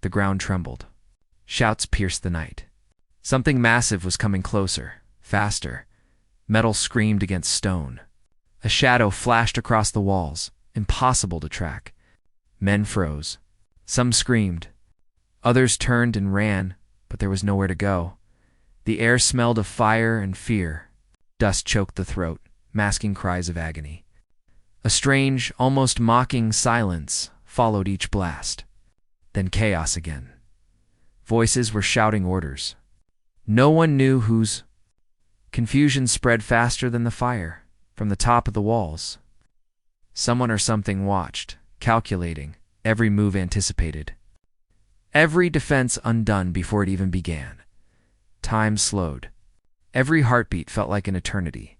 The ground trembled. Shouts pierced the night. Something massive was coming closer, faster. Metal screamed against stone. A shadow flashed across the walls, impossible to track. Men froze. Some screamed. Others turned and ran, but there was nowhere to go. The air smelled of fire and fear. Dust choked the throat, masking cries of agony. A strange, almost mocking silence followed each blast. Then chaos again. Voices were shouting orders. No one knew whose. Confusion spread faster than the fire, from the top of the walls. Someone or something watched, calculating, every move anticipated. Every defense undone before it even began. Time slowed. Every heartbeat felt like an eternity.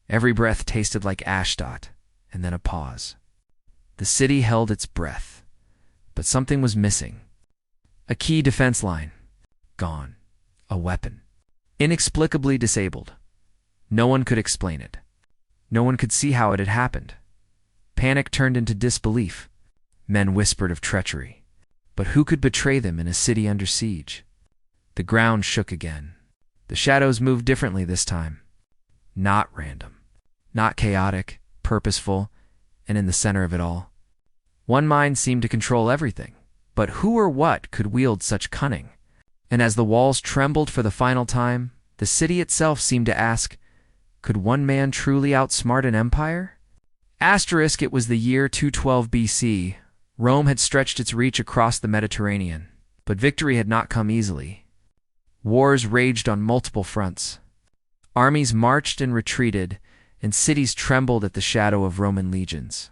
Every breath tasted like ashdot, and then a pause. The city held its breath, but something was missing. A key defense line. Gone. A weapon. Inexplicably disabled. No one could explain it. No one could see how it had happened. Panic turned into disbelief. Men whispered of treachery. But who could betray them in a city under siege? The ground shook again. The shadows moved differently this time. Not random. Not chaotic, purposeful, and in the center of it all. One mind seemed to control everything. But who or what could wield such cunning? And as the walls trembled for the final time, the city itself seemed to ask, could one man truly outsmart an empire? Asterisk, it was the year 212 BC. Rome had stretched its reach across the Mediterranean, but victory had not come easily. Wars raged on multiple fronts. Armies marched and retreated, and cities trembled at the shadow of Roman legions.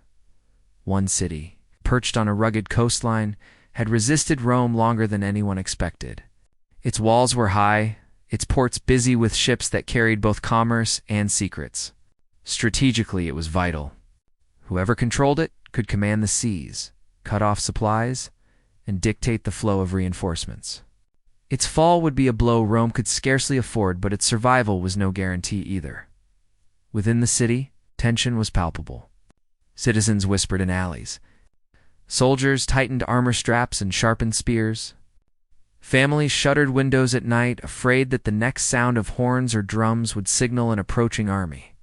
One city, perched on a rugged coastline, had resisted Rome longer than anyone expected. Its walls were high, its ports busy with ships that carried both commerce and secrets. Strategically, it was vital. Whoever controlled it could command the seas, cut off supplies, and dictate the flow of reinforcements. Its fall would be a blow Rome could scarcely afford, but its survival was no guarantee either. Within the city, tension was palpable. Citizens whispered in alleys. Soldiers tightened armor straps and sharpened spears. Families shuttered windows at night, afraid that the next sound of horns or drums would signal an approaching army.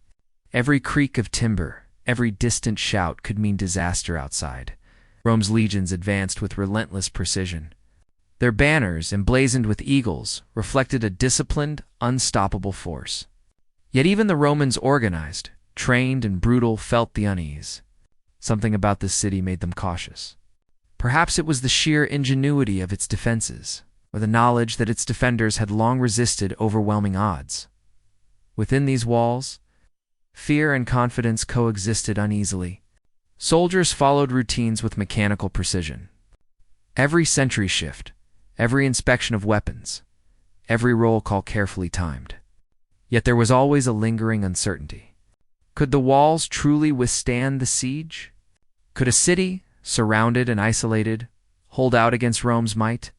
Every creak of timber, every distant shout could mean disaster outside. Rome's legions advanced with relentless precision. Their banners, emblazoned with eagles, reflected a disciplined, unstoppable force. Yet even the Romans organized, trained and brutal, felt the unease. Something about this city made them cautious. Perhaps it was the sheer ingenuity of its defenses, or the knowledge that its defenders had long resisted overwhelming odds. Within these walls, fear and confidence coexisted uneasily. Soldiers followed routines with mechanical precision. Every sentry shift, every inspection of weapons, every roll call carefully timed. Yet there was always a lingering uncertainty. Could the walls truly withstand the siege? Could a city, surrounded and isolated, hold out against Rome's might?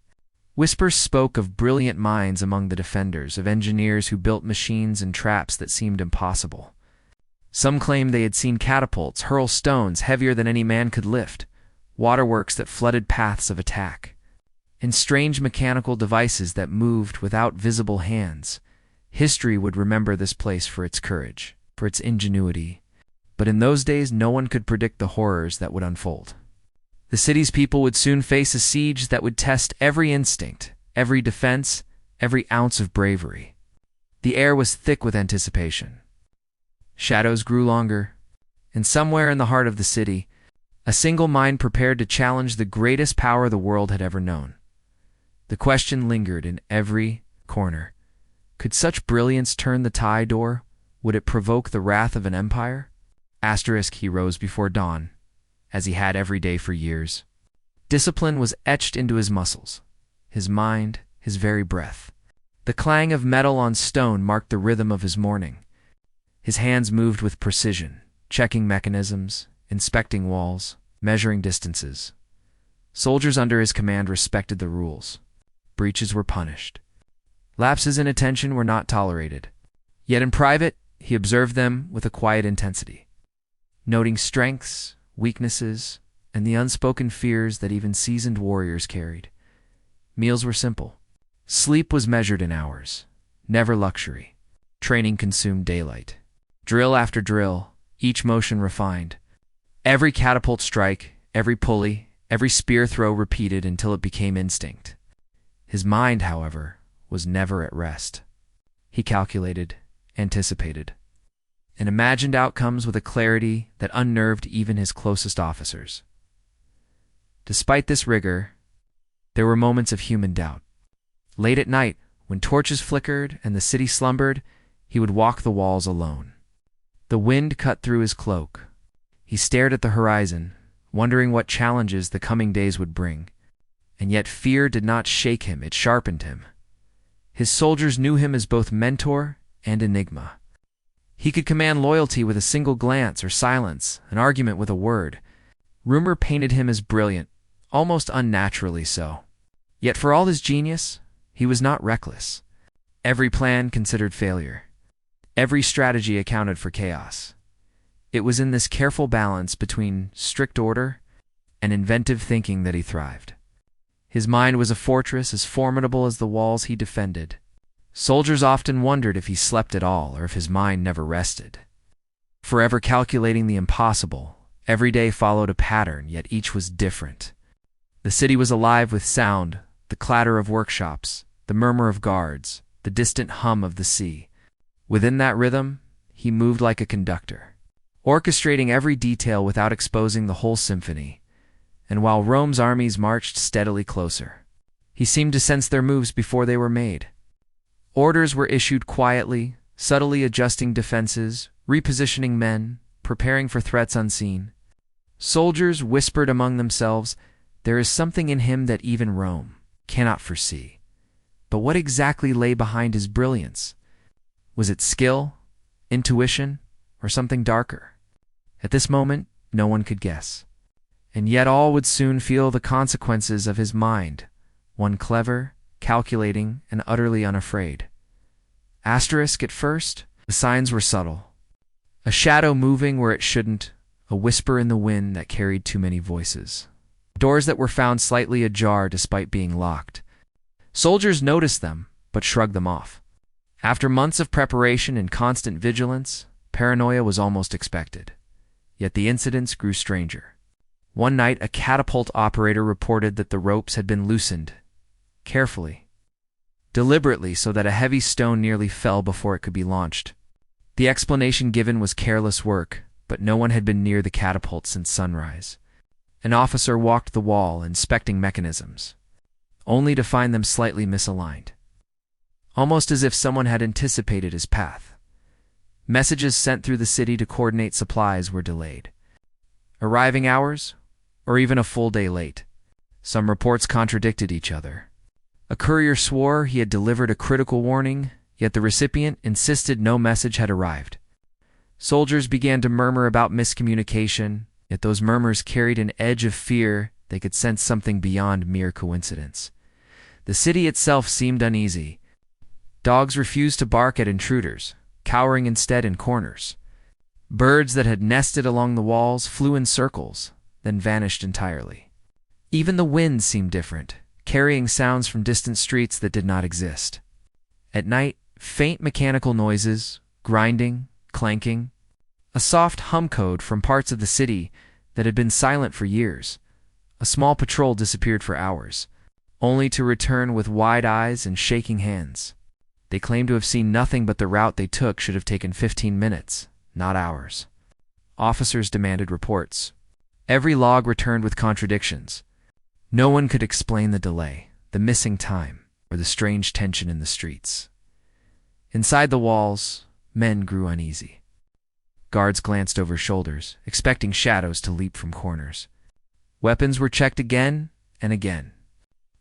Whispers spoke of brilliant minds among the defenders, of engineers who built machines and traps that seemed impossible. Some claimed they had seen catapults hurl stones heavier than any man could lift, waterworks that flooded paths of attack, and strange mechanical devices that moved without visible hands. History would remember this place for its courage, for its ingenuity. But in those days, no one could predict the horrors that would unfold. The city's people would soon face a siege that would test every instinct, every defense, every ounce of bravery. The air was thick with anticipation. Shadows grew longer, and somewhere in the heart of the city, a single mind prepared to challenge the greatest power the world had ever known. The question lingered in every corner. Could such brilliance turn the tide, or would it provoke the wrath of an empire? Asterisk, he rose before dawn, as he had every day for years. Discipline was etched into his muscles, his mind, his very breath. The clang of metal on stone marked the rhythm of his morning. His hands moved with precision, checking mechanisms, inspecting walls, measuring distances. Soldiers under his command respected the rules. Breaches were punished. Lapses in attention were not tolerated. Yet in private, he observed them with a quiet intensity, noting strengths, weaknesses, and the unspoken fears that even seasoned warriors carried. Meals were simple. Sleep was measured in hours, never luxury. Training consumed daylight. Drill after drill, each motion refined. Every catapult strike, every pulley, every spear throw repeated until it became instinct. His mind, however, was never at rest. He calculated, anticipated, and imagined outcomes with a clarity that unnerved even his closest officers. Despite this rigor, there were moments of human doubt. Late at night, when torches flickered and the city slumbered, he would walk the walls alone. The wind cut through his cloak. He stared at the horizon, wondering what challenges the coming days would bring. And yet fear did not shake him, it sharpened him. His soldiers knew him as both mentor and enigma. He could command loyalty with a single glance or silence, an argument with a word. Rumor painted him as brilliant, almost unnaturally so. Yet for all his genius, he was not reckless. Every plan considered failure. Every strategy accounted for chaos. It was in this careful balance between strict order and inventive thinking that he thrived. His mind was a fortress as formidable as the walls he defended. Soldiers often wondered if he slept at all or if his mind never rested. Forever calculating the impossible, every day followed a pattern, yet each was different. The city was alive with sound, the clatter of workshops, the murmur of guards, the distant hum of the sea. Within that rhythm, he moved like a conductor, orchestrating every detail without exposing the whole symphony. And while Rome's armies marched steadily closer, he seemed to sense their moves before they were made. Orders were issued quietly, subtly adjusting defenses, repositioning men, preparing for threats unseen. Soldiers whispered among themselves, "There is something in him that even Rome cannot foresee." But what exactly lay behind his brilliance? Was it skill, intuition, or something darker? At this moment, no one could guess. And yet all would soon feel the consequences of his mind, one clever, calculating, and utterly unafraid. Asterisk at first, the signs were subtle. A shadow moving where it shouldn't, a whisper in the wind that carried too many voices. Doors that were found slightly ajar despite being locked. Soldiers noticed them, but shrugged them off. After months of preparation and constant vigilance, paranoia was almost expected. Yet the incidents grew stranger. One night, a catapult operator reported that the ropes had been loosened, carefully, deliberately, so that a heavy stone nearly fell before it could be launched. The explanation given was careless work, but no one had been near the catapult since sunrise. An officer walked the wall, inspecting mechanisms, only to find them slightly misaligned. Almost as if someone had anticipated his path. Messages sent through the city to coordinate supplies were delayed. Arriving hours, or even a full day late. Some reports contradicted each other. A courier swore he had delivered a critical warning, yet the recipient insisted no message had arrived. Soldiers began to murmur about miscommunication, yet those murmurs carried an edge of fear. They could sense something beyond mere coincidence. The city itself seemed uneasy. Dogs refused to bark at intruders, cowering instead in corners. Birds that had nested along the walls flew in circles, then vanished entirely. Even the wind seemed different, carrying sounds from distant streets that did not exist. At night, faint mechanical noises, grinding, clanking, a soft hum code from parts of the city that had been silent for years. A small patrol disappeared for hours, only to return with wide eyes and shaking hands. They claimed to have seen nothing, but the route they took should have taken 15 minutes, not hours. Officers demanded reports. Every log returned with contradictions. No one could explain the delay, the missing time, or the strange tension in the streets. Inside the walls, men grew uneasy. Guards glanced over shoulders, expecting shadows to leap from corners. Weapons were checked again and again.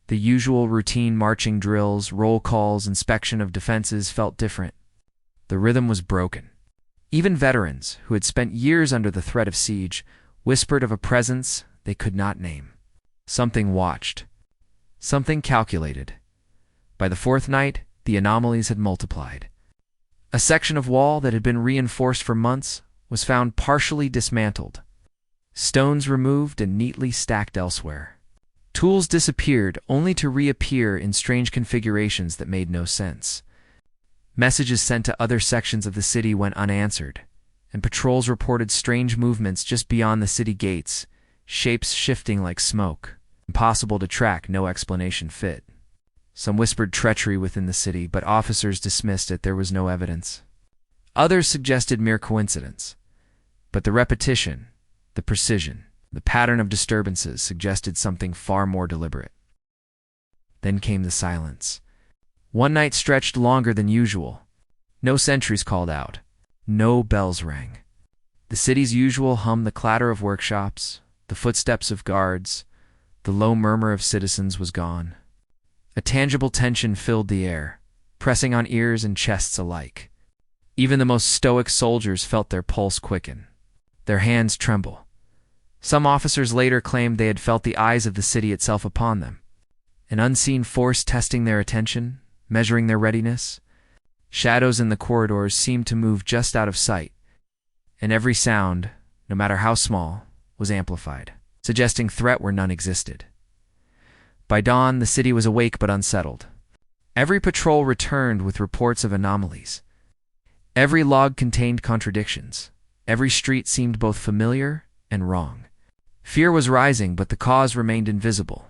The usual routine marching drills, roll calls, inspection of defenses felt different. The rhythm was broken. Even veterans, who had spent years under the threat of siege, whispered of a presence they could not name. Something watched. Something calculated. By the fourth night, the anomalies had multiplied. A section of wall that had been reinforced for months was found partially dismantled. Stones removed and neatly stacked elsewhere. Tools disappeared only to reappear in strange configurations that made no sense. Messages sent to other sections of the city went unanswered, and patrols reported strange movements just beyond the city gates, shapes shifting like smoke. Impossible to track, no explanation fit. Some whispered treachery within the city, but officers dismissed it. There was no evidence. Others suggested mere coincidence. But the repetition, the precision, the pattern of disturbances suggested something far more deliberate. Then came the silence. One night stretched longer than usual. No sentries called out. No bells rang. The city's usual hum, the clatter of workshops, the footsteps of guards, the low murmur of citizens was gone. A tangible tension filled the air, pressing on ears and chests alike. Even the most stoic soldiers felt their pulse quicken, their hands tremble. Some officers later claimed they had felt the eyes of the city itself upon them, an unseen force testing their attention, measuring their readiness. Shadows in the corridors seemed to move just out of sight, and every sound, no matter how small, was amplified, suggesting threat where none existed. By dawn, the city was awake but unsettled. Every patrol returned with reports of anomalies. Every log contained contradictions. Every street seemed both familiar and wrong. Fear was rising, but the cause remained invisible.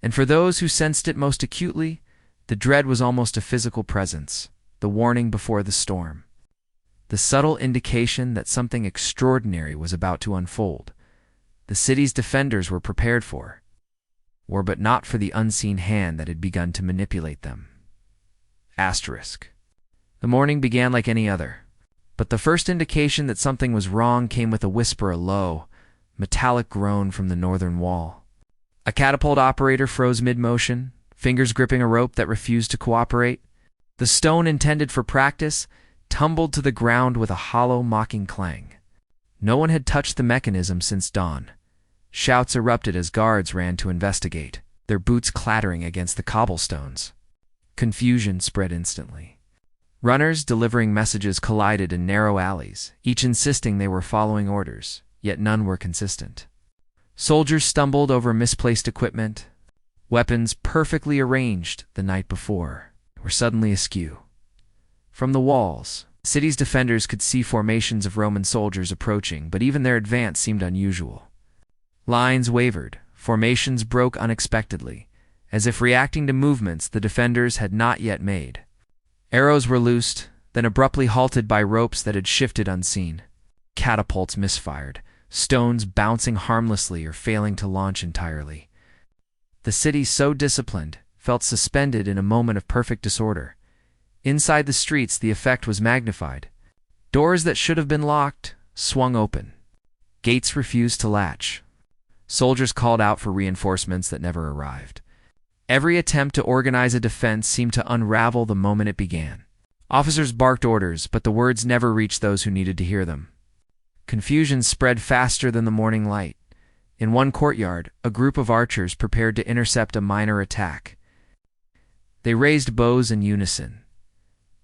And for those who sensed it most acutely, the dread was almost a physical presence, the warning before the storm. The subtle indication that something extraordinary was about to unfold. The city's defenders were prepared for, but not for the unseen hand that had begun to manipulate them. Asterisk. The morning began like any other, but the first indication that something was wrong came with a whisper, a low, metallic groan from the northern wall. A catapult operator froze mid-motion, fingers gripping a rope that refused to cooperate. The stone intended for practice tumbled to the ground with a hollow, mocking clang. No one had touched the mechanism since dawn. Shouts erupted as guards ran to investigate, their boots clattering against the cobblestones. Confusion spread instantly. Runners delivering messages collided in narrow alleys, each insisting they were following orders, yet none were consistent. Soldiers stumbled over misplaced equipment. Weapons perfectly arranged the night before were suddenly askew. From the walls, the city's defenders could see formations of Roman soldiers approaching, but even their advance seemed unusual. Lines wavered, formations broke unexpectedly, as if reacting to movements the defenders had not yet made. Arrows were loosed, then abruptly halted by ropes that had shifted unseen. Catapults misfired, stones bouncing harmlessly or failing to launch entirely. The city, so disciplined, felt suspended in a moment of perfect disorder. Inside the streets, the effect was magnified. Doors that should have been locked swung open. Gates refused to latch. Soldiers called out for reinforcements that never arrived. Every attempt to organize a defense seemed to unravel the moment it began. Officers barked orders, but the words never reached those who needed to hear them. Confusion spread faster than the morning light. In one courtyard, a group of archers prepared to intercept a minor attack. They raised bows in unison,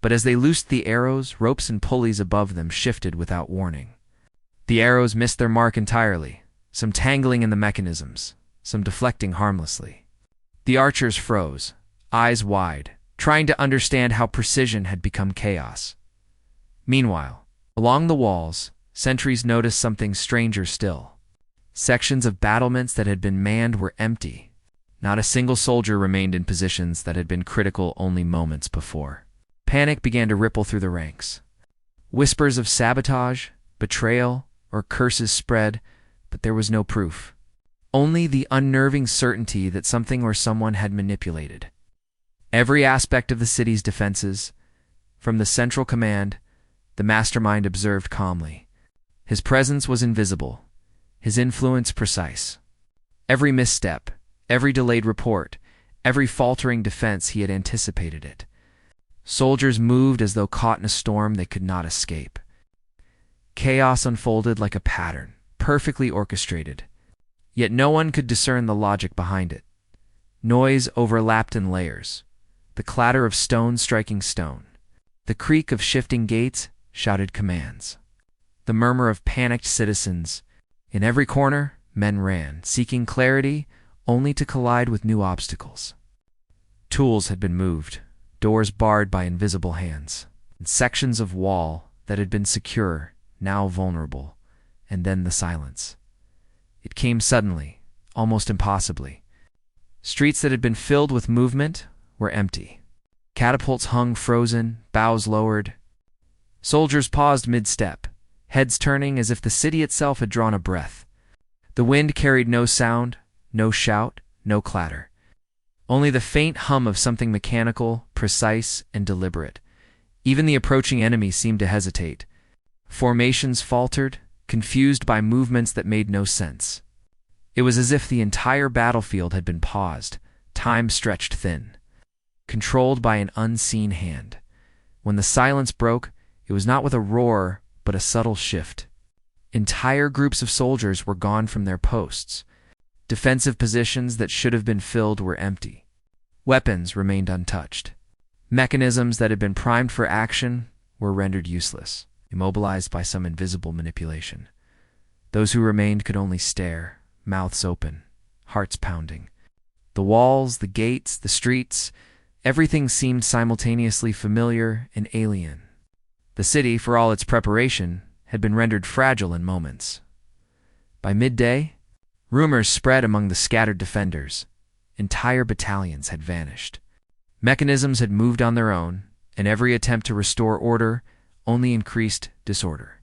but as they loosed the arrows, ropes and pulleys above them shifted without warning. The arrows missed their mark entirely, some tangling in the mechanisms, some deflecting harmlessly. The archers froze, eyes wide, trying to understand how precision had become chaos. Meanwhile, along the walls, sentries noticed something stranger still. Sections of battlements that had been manned were empty. Not a single soldier remained in positions that had been critical only moments before. Panic began to ripple through the ranks. Whispers of sabotage, betrayal, or curses spread, but there was no proof. Only the unnerving certainty that something or someone had manipulated every aspect of the city's defenses. From the central command, the Mastermind observed calmly. His presence was invisible, his influence precise. Every misstep, every delayed report, every faltering defense, he had anticipated it. Soldiers moved as though caught in a storm they could not escape. Chaos unfolded like a pattern, perfectly orchestrated. Yet no one could discern the logic behind it. Noise overlapped in layers. The clatter of stone striking stone. The creak of shifting gates shouted commands. The murmur of panicked citizens. In every corner, men ran, seeking clarity, only to collide with new obstacles. Tools had been moved, doors barred by invisible hands, and sections of wall that had been secure now vulnerable, and then the silence. It came suddenly, almost impossibly. Streets that had been filled with movement were empty. Catapults hung frozen, bows lowered. Soldiers paused mid-step, heads turning as if the city itself had drawn a breath. The wind carried no sound, no shout, no clatter. Only the faint hum of something mechanical, precise, and deliberate. Even the approaching enemy seemed to hesitate. Formations faltered, confused by movements that made no sense. It was as if the entire battlefield had been paused, time stretched thin, controlled by an unseen hand. When the silence broke, it was not with a roar, but a subtle shift. Entire groups of soldiers were gone from their posts. Defensive positions that should have been filled were empty. Weapons remained untouched. Mechanisms that had been primed for action were rendered useless, immobilized by some invisible manipulation. Those who remained could only stare, mouths open, hearts pounding. The walls, the gates, the streets, everything seemed simultaneously familiar and alien. The city, for all its preparation, had been rendered fragile in moments. By midday, rumors spread among the scattered defenders. Entire battalions had vanished. Mechanisms had moved on their own, and every attempt to restore order only increased disorder.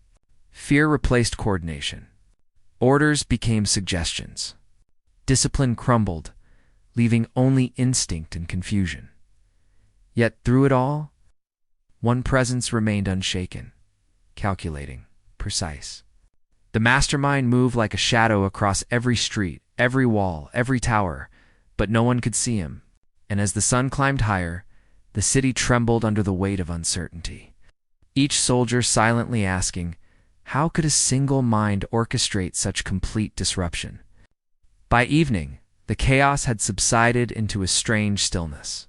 Fear replaced coordination. Orders became suggestions. Discipline crumbled, leaving only instinct and confusion. Yet through it all, one presence remained unshaken, calculating, precise. The mastermind moved like a shadow across every street, every wall, every tower, but no one could see him. And as the sun climbed higher, the city trembled under the weight of uncertainty. Each soldier silently asking, how could a single mind orchestrate such complete disruption? By evening, the chaos had subsided into a strange stillness.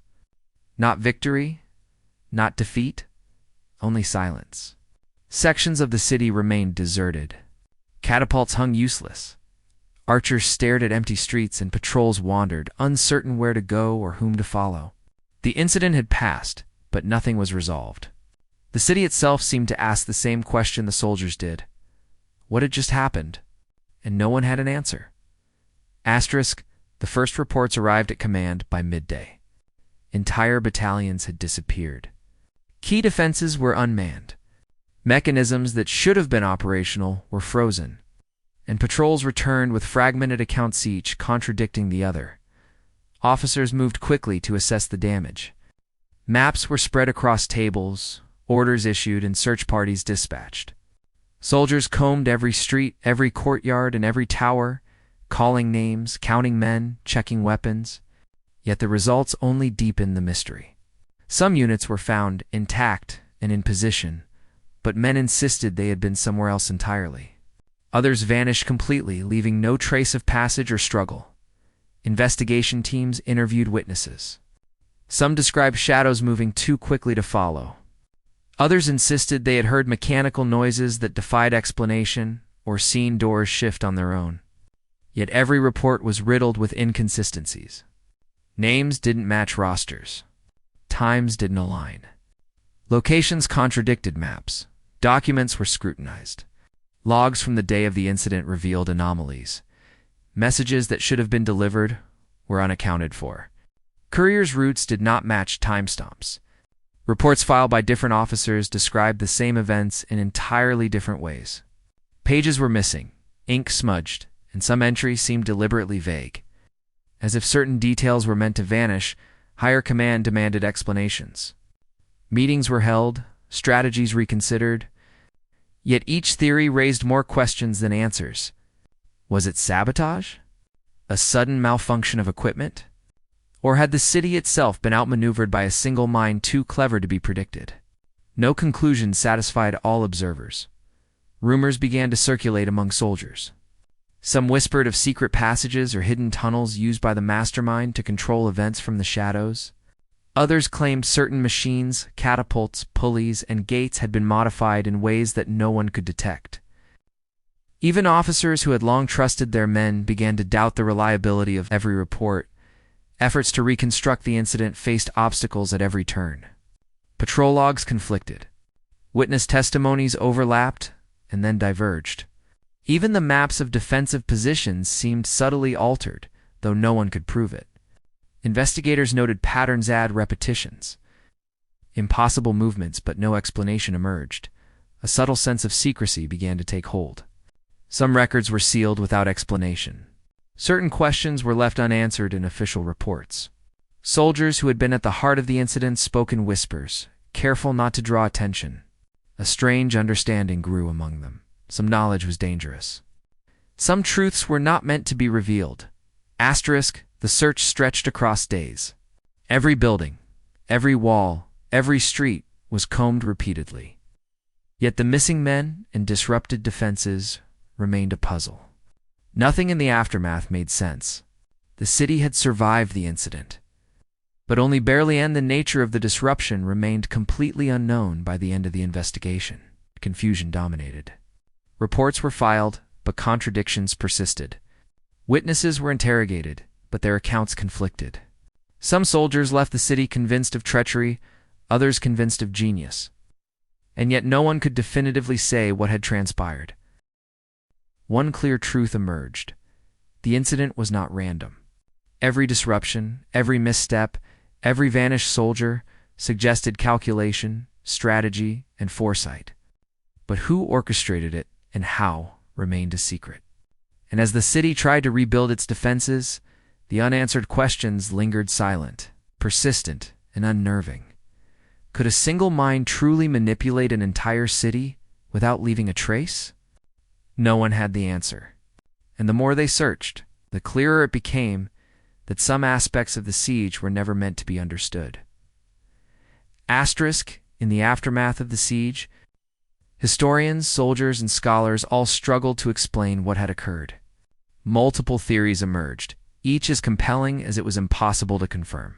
Not victory, not defeat, only silence. Sections of the city remained deserted. Catapults hung useless. Archers stared at empty streets and patrols wandered, uncertain where to go or whom to follow. The incident had passed, but nothing was resolved. The city itself seemed to ask the same question the soldiers did. What had just happened? And no one had an answer. Asterisk, the first reports arrived at command by midday. Entire battalions had disappeared. Key defenses were unmanned. Mechanisms that should have been operational were frozen, and patrols returned with fragmented accounts each contradicting the other. Officers moved quickly to assess the damage. Maps were spread across tables, orders issued, and search parties dispatched. Soldiers combed every street, every courtyard, and every tower, calling names, counting men, checking weapons. Yet the results only deepened the mystery. Some units were found intact and in position, but men insisted they had been somewhere else entirely. Others vanished completely, leaving no trace of passage or struggle. Investigation teams interviewed witnesses. Some described shadows moving too quickly to follow. Others insisted they had heard mechanical noises that defied explanation or seen doors shift on their own. Yet every report was riddled with inconsistencies. Names didn't match rosters. Times didn't align. Locations contradicted maps. Documents were scrutinized. Logs from the day of the incident revealed anomalies. Messages that should have been delivered were unaccounted for. Couriers' routes did not match timestamps. Reports filed by different officers described the same events in entirely different ways. Pages were missing, ink smudged, and some entries seemed deliberately vague. As if certain details were meant to vanish, higher command demanded explanations. Meetings were held, strategies reconsidered, yet each theory raised more questions than answers. Was it sabotage? A sudden malfunction of equipment? Or had the city itself been outmaneuvered by a single mind too clever to be predicted? No conclusion satisfied all observers. Rumors began to circulate among soldiers. Some whispered of secret passages or hidden tunnels used by the mastermind to control events from the shadows. Others claimed certain machines, catapults, pulleys, and gates had been modified in ways that no one could detect. Even officers who had long trusted their men began to doubt the reliability of every report. Efforts to reconstruct the incident faced obstacles at every turn. Patrol logs conflicted. Witness testimonies overlapped and then diverged. Even the maps of defensive positions seemed subtly altered, though no one could prove it. Investigators noted patterns and repetitions. Impossible movements, but no explanation emerged. A subtle sense of secrecy began to take hold. Some records were sealed without explanation. Certain questions were left unanswered in official reports. Soldiers who had been at the heart of the incident spoke in whispers, careful not to draw attention. A strange understanding grew among them. Some knowledge was dangerous. Some truths were not meant to be revealed. Asterisk, the search stretched across days. Every building, every wall, every street was combed repeatedly. Yet the missing men and disrupted defenses remained a puzzle. Nothing in the aftermath made sense. The city had survived the incident, but only barely, and the nature of the disruption remained completely unknown by the end of the investigation. Confusion dominated. Reports were filed, but contradictions persisted. Witnesses were interrogated, but their accounts conflicted. Some soldiers left the city convinced of treachery, others convinced of genius. And yet no one could definitively say what had transpired. One clear truth emerged. The incident was not random. Every disruption, every misstep, every vanished soldier suggested calculation, strategy, and foresight. But who orchestrated it and how remained a secret. And as the city tried to rebuild its defenses, the unanswered questions lingered silent, persistent, and unnerving. Could a single mind truly manipulate an entire city without leaving a trace? No one had the answer. And the more they searched, the clearer it became that some aspects of the siege were never meant to be understood. Asterisk, in the aftermath of the siege, historians, soldiers, and scholars all struggled to explain what had occurred. Multiple theories emerged, each as compelling as it was impossible to confirm.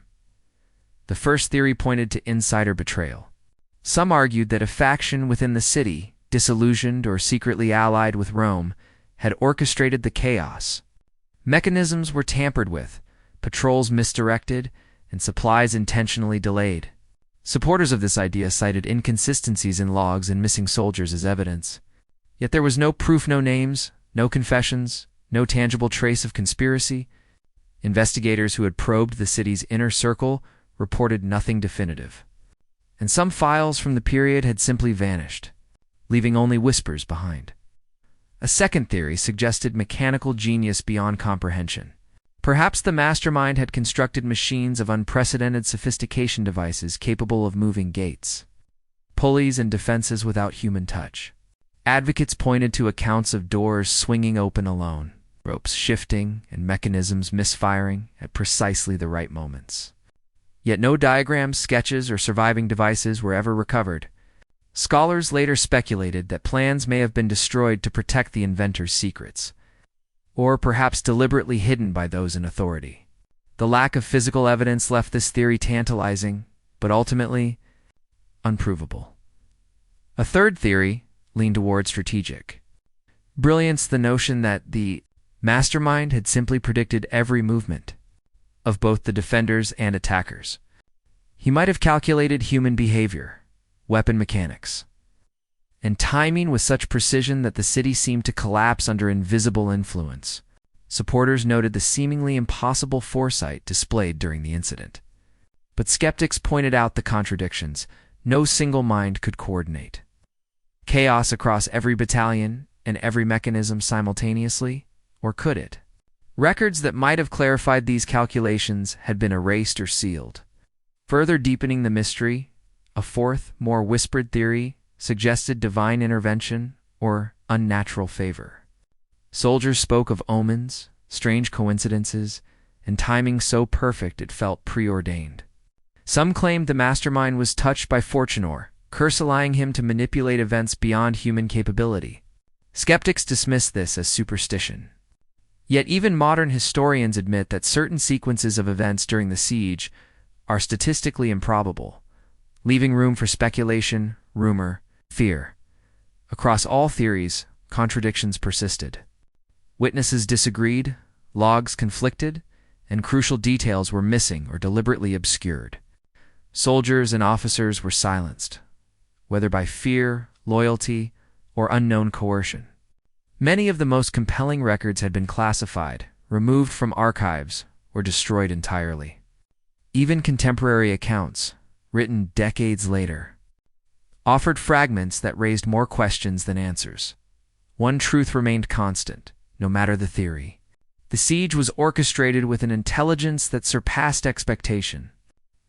The first theory pointed to insider betrayal. Some argued that a faction within the city, disillusioned or secretly allied with Rome, had orchestrated the chaos. Mechanisms were tampered with, patrols misdirected, and supplies intentionally delayed. Supporters of this idea cited inconsistencies in logs and missing soldiers as evidence. Yet there was no proof, no names, no confessions, no tangible trace of conspiracy. Investigators who had probed the city's inner circle reported nothing definitive. And some files from the period had simply vanished, leaving only whispers behind. A second theory suggested mechanical genius beyond comprehension. Perhaps the mastermind had constructed machines of unprecedented sophistication, devices capable of moving gates, pulleys, and defenses without human touch. Advocates pointed to accounts of doors swinging open alone, ropes shifting, and mechanisms misfiring at precisely the right moments. Yet no diagrams, sketches, or surviving devices were ever recovered. Scholars later speculated that plans may have been destroyed to protect the inventor's secrets, or perhaps deliberately hidden by those in authority. The lack of physical evidence left this theory tantalizing, but ultimately unprovable. A third theory leaned toward strategic brilliance, the notion that the mastermind had simply predicted every movement of both the defenders and attackers. He might have calculated human behavior, weapon mechanics, and timing with such precision that the city seemed to collapse under invisible influence. Supporters noted the seemingly impossible foresight displayed during the incident. But skeptics pointed out the contradictions. No single mind could coordinate chaos across every battalion and every mechanism simultaneously, or could it? Records that might have clarified these calculations had been erased or sealed. Further deepening the mystery, a fourth, more whispered theory suggested divine intervention or unnatural favor. Soldiers spoke of omens, strange coincidences, and timing so perfect it felt preordained. Some claimed the mastermind was touched by fortune or curse, allowing him to manipulate events beyond human capability. Skeptics dismissed this as superstition. Yet even modern historians admit that certain sequences of events during the siege are statistically improbable, leaving room for speculation, rumor, fear. Across all theories, contradictions persisted. Witnesses disagreed, logs conflicted, and crucial details were missing or deliberately obscured. Soldiers and officers were silenced, whether by fear, loyalty, or unknown coercion. Many of the most compelling records had been classified, removed from archives, or destroyed entirely. Even contemporary accounts, written decades later, offered fragments that raised more questions than answers. One truth remained constant, no matter the theory. The siege was orchestrated with an intelligence that surpassed expectation.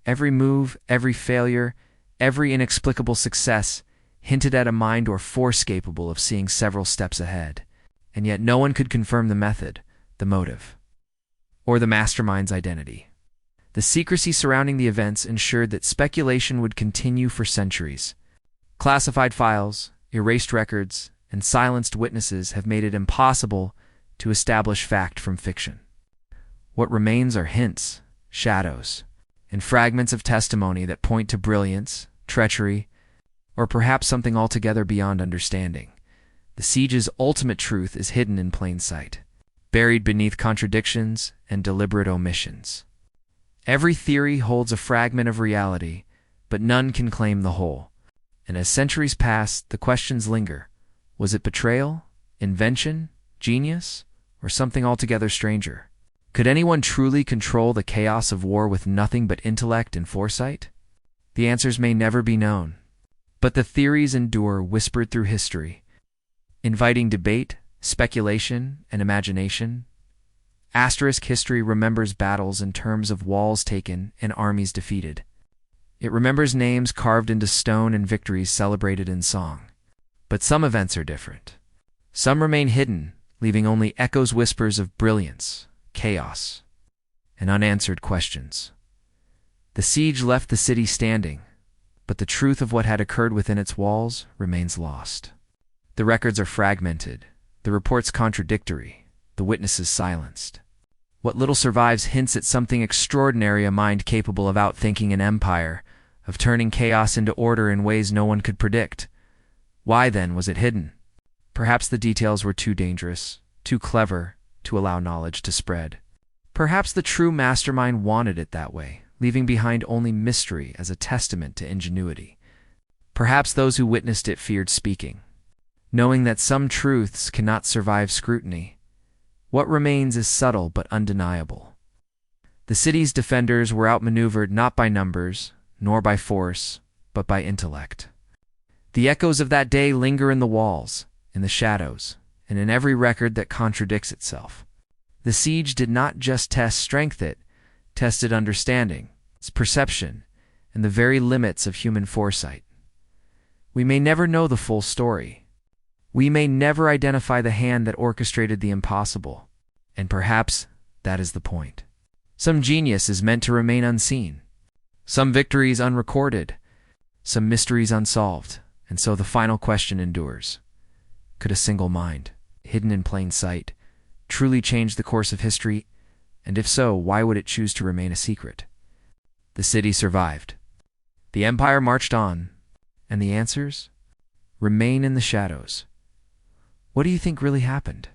Every move, every failure, every inexplicable success hinted at a mind or force capable of seeing several steps ahead. And yet no one could confirm the method, the motive, or the mastermind's identity. The secrecy surrounding the events ensured that speculation would continue for centuries. Classified files, erased records, and silenced witnesses have made it impossible to establish fact from fiction. What remains are hints, shadows, and fragments of testimony that point to brilliance, treachery, or perhaps something altogether beyond understanding. The siege's ultimate truth is hidden in plain sight, buried beneath contradictions and deliberate omissions. Every theory holds a fragment of reality, but none can claim the whole. And as centuries pass, the questions linger. Was it betrayal, invention, genius, or something altogether stranger? Could anyone truly control the chaos of war with nothing but intellect and foresight? The answers may never be known, but the theories endure whispered through history, inviting debate, speculation, and imagination. Asterisk history remembers battles in terms of walls taken and armies defeated. It remembers names carved into stone and victories celebrated in song. But some events are different. Some remain hidden, leaving only echoes, whispers of brilliance, chaos, and unanswered questions. The siege left the city standing, but the truth of what had occurred within its walls remains lost. The records are fragmented, the reports contradictory, the witnesses silenced. What little survives hints at something extraordinary, a mind capable of outthinking an empire, of turning chaos into order in ways no one could predict. Why, then, was it hidden? Perhaps the details were too dangerous, too clever, to allow knowledge to spread. Perhaps the true mastermind wanted it that way, leaving behind only mystery as a testament to ingenuity. Perhaps those who witnessed it feared speaking, knowing that some truths cannot survive scrutiny. What remains is subtle but undeniable. The city's defenders were outmaneuvered not by numbers, nor by force, but by intellect. The echoes of that day linger in the walls, in the shadows, and in every record that contradicts itself. The siege did not just test strength, it tested understanding, its perception, and the very limits of human foresight. We may never know the full story. We may never identify the hand that orchestrated the impossible, and perhaps that is the point. Some genius is meant to remain unseen, some victories unrecorded, some mysteries unsolved, and so the final question endures. Could a single mind, hidden in plain sight, truly change the course of history? And if so, why would it choose to remain a secret? The city survived. The empire marched on, and the answers remain in the shadows. What do you think really happened?